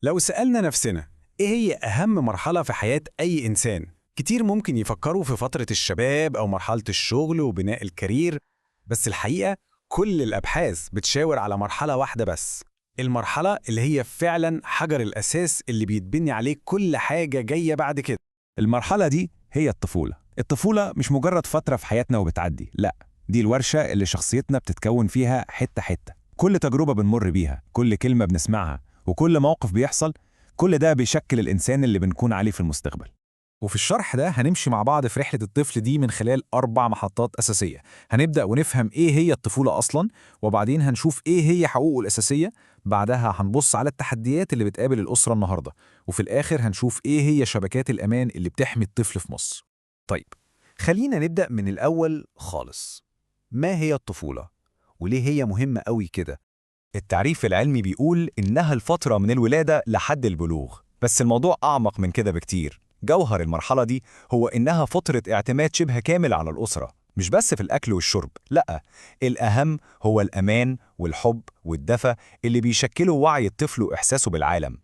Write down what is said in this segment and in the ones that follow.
لو سألنا نفسنا إيه هي أهم مرحلة في حياة أي إنسان؟ كتير ممكن يفكروا في فترة الشباب أو مرحلة الشغل وبناء الكارير، بس الحقيقة كل الأبحاث بتشاور على مرحلة واحدة بس، المرحلة اللي هي فعلاً حجر الأساس اللي بيتبني عليه كل حاجة جاية بعد كده. المرحلة دي هي الطفولة. الطفولة مش مجرد فترة في حياتنا وبتعدي، لا، دي الورشة اللي شخصيتنا بتتكون فيها حتة حتة. كل تجربة بنمر بيها، كل كلمة بنسمعها، وكل موقف بيحصل، كل ده بيشكل الإنسان اللي بنكون عليه في المستقبل. وفي الشرح ده هنمشي مع بعض في رحلة الطفل دي من خلال 4 محطات أساسية. هنبدأ ونفهم إيه هي الطفولة أصلاً، وبعدين هنشوف إيه هي حقوقه الأساسية، بعدها هنبص على التحديات اللي بتقابل الأسرة النهاردة، وفي الآخر هنشوف إيه هي شبكات الأمان اللي بتحمي الطفل في مصر. طيب، خلينا نبدأ من الأول خالص. ما هي الطفولة؟ وليه هي مهمة قوي كده؟ التعريف العلمي بيقول إنها الفترة من الولادة لحد البلوغ، بس الموضوع أعمق من كده بكتير. جوهر المرحلة دي هو إنها فترة اعتماد شبه كامل على الأسرة، مش بس في الأكل والشرب، لأ، الأهم هو الأمان والحب والدفى اللي بيشكلوا وعي الطفل وإحساسه بالعالم.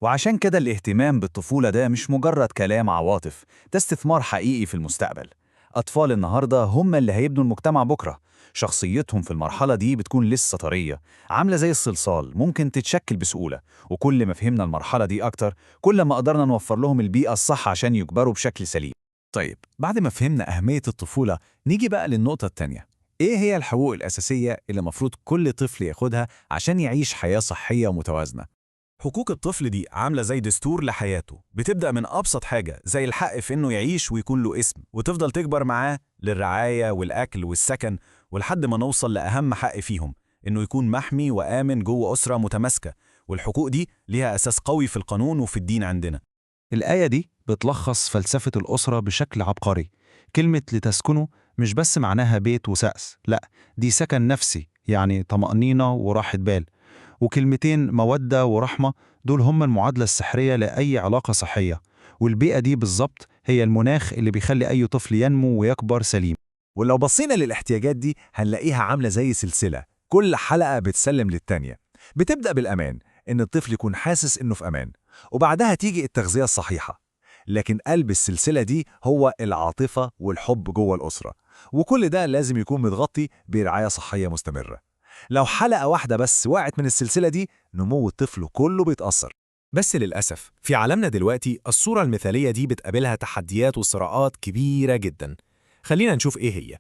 وعشان كده الاهتمام بالطفولة ده مش مجرد كلام عواطف، ده استثمار حقيقي في المستقبل. أطفال النهاردة هم اللي هيبنوا المجتمع بكرة. شخصيتهم في المرحلة دي بتكون لسه طرية، عاملة زي الصلصال، ممكن تتشكل بسهولة. وكل ما فهمنا المرحلة دي أكتر، كل ما قدرنا نوفر لهم البيئة الصح عشان يكبروا بشكل سليم. طيب، بعد ما فهمنا أهمية الطفولة، نيجي بقى للنقطة التانية. إيه هي الحقوق الأساسية اللي مفروض كل طفل ياخدها عشان يعيش حياة صحية ومتوازنة؟ حقوق الطفل دي عاملة زي دستور لحياته، بتبدأ من أبسط حاجة زي الحق في إنه يعيش ويكون له اسم، وتفضل تكبر معاه للرعاية والأكل والسكن، ولحد ما نوصل لأهم حق فيهم، إنه يكون محمي وآمن جوه أسرة متماسكة. والحقوق دي ليها أساس قوي في القانون وفي الدين عندنا. الآية دي بتلخص فلسفة الأسرة بشكل عبقري. كلمة لتسكنوا مش بس معناها بيت وسقس، لأ، دي سكن نفسي، يعني طمأنينة وراحة بال. وكلمتين مودة ورحمة دول هم المعادلة السحرية لأي علاقة صحية. والبيئة دي بالظبط هي المناخ اللي بيخلي أي طفل ينمو ويكبر سليم. ولو بصينا للاحتياجات دي هنلاقيها عاملة زي سلسلة، كل حلقة بتسلم للتانية. بتبدأ بالأمان، إن الطفل يكون حاسس إنه في أمان، وبعدها تيجي التغذية الصحيحة. لكن قلب السلسلة دي هو العاطفة والحب جوه الأسرة، وكل ده لازم يكون متغطي برعاية صحية مستمرة. لو حلقة واحدة بس وقعت من السلسلة دي، نمو الطفل كله بيتأثر. بس للأسف في عالمنا دلوقتي الصورة المثالية دي بتقابلها تحديات وصراعات كبيرة جدا. خلينا نشوف إيه هي.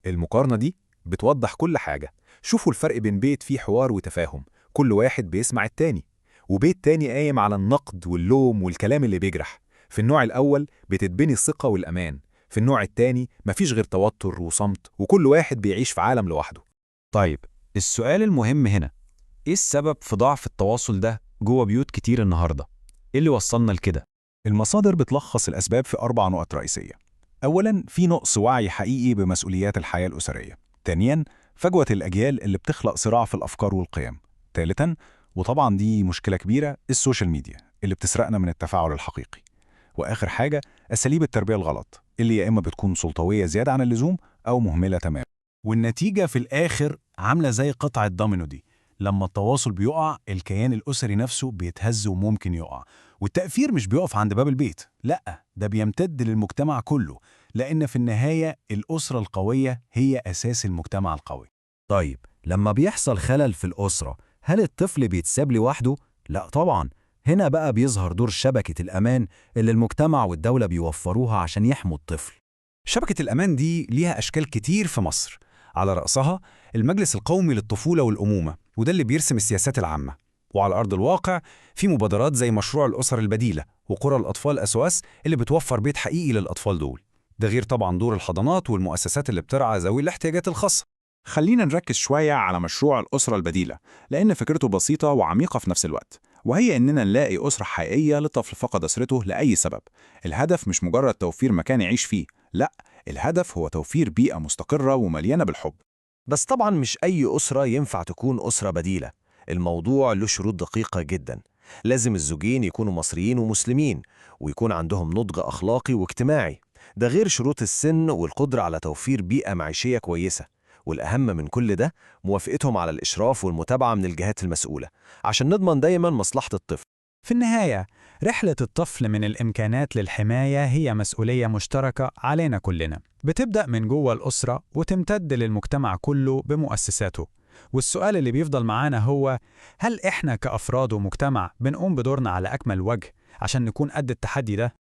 المقارنة دي بتوضح كل حاجة. شوفوا الفرق بين بيت فيه حوار وتفاهم، كل واحد بيسمع التاني، وبيت تاني قايم على النقد واللوم والكلام اللي بيجرح. في النوع الأول بتتبني الثقة والأمان، في النوع التاني مفيش غير توتر وصمت، وكل واحد بيعيش في عالم لوحده. طيب، السؤال المهم هنا، إيه السبب في ضعف التواصل ده جوه بيوت كتير النهاردة؟ إيه اللي وصلنا لكده؟ المصادر بتلخص الأسباب في 4 نقط رئيسية. أولاً، في نقص وعي حقيقي بمسؤوليات الحياة الأسرية. ثانياً، فجوة الأجيال اللي بتخلق صراع في الأفكار والقيم. ثالثاً، وطبعاً دي مشكلة كبيرة، السوشيال ميديا اللي بتسرقنا من التفاعل الحقيقي. وآخر حاجة، أساليب التربية الغلط، اللي يا إما بتكون سلطوية زيادة عن اللزوم أو مهملة تماماً. والنتيجة في الآخر عاملة زي قطعة الدومينو دي، لما التواصل بيقع الكيان الأسري نفسه بيتهز وممكن يقع. والتأثير مش بيقف عند باب البيت، لأ، ده بيمتد للمجتمع كله، لأن في النهاية الأسرة القوية هي أساس المجتمع القوي. طيب، لما بيحصل خلل في الأسرة، هل الطفل بيتساب لوحده؟ لا طبعا. هنا بقى بيظهر دور شبكة الأمان اللي المجتمع والدولة بيوفروها عشان يحموا الطفل. شبكة الأمان دي ليها أشكال كتير في مصر، على رأسها المجلس القومي للطفولة والأمومة، وده اللي بيرسم السياسات العامة. وعلى أرض الواقع في مبادرات زي مشروع الأسر البديلة وقرى الأطفال SOS اللي بتوفر بيت حقيقي للأطفال دول. ده غير طبعا دور الحضانات والمؤسسات اللي بترعى ذوي الاحتياجات الخاصة. خلينا نركز شوية على مشروع الأسرة البديلة، لأن فكرته بسيطة وعميقة في نفس الوقت، وهي إننا نلاقي أسرة حقيقية لطفل فقد أسرته لأي سبب. الهدف مش مجرد توفير مكان يعيش فيه، لأ، الهدف هو توفير بيئة مستقرة ومليانة بالحب. بس طبعا مش أي أسرة ينفع تكون أسرة بديلة. الموضوع له شروط دقيقة جدا. لازم الزوجين يكونوا مصريين ومسلمين، ويكون عندهم نضج أخلاقي واجتماعي. ده غير شروط السن والقدرة على توفير بيئة معيشية كويسة. والأهم من كل ده، موافقتهم على الإشراف والمتابعة من الجهات المسؤولة، عشان نضمن دايما مصلحة الطفل. في النهاية، رحلة الطفل من الإمكانات للحماية هي مسؤولية مشتركة علينا كلنا. بتبدأ من جوه الأسرة وتمتد للمجتمع كله بمؤسساته. والسؤال اللي بيفضل معانا هو: هل إحنا كأفراد ومجتمع بنقوم بدورنا على أكمل وجه عشان نكون قد التحدي ده؟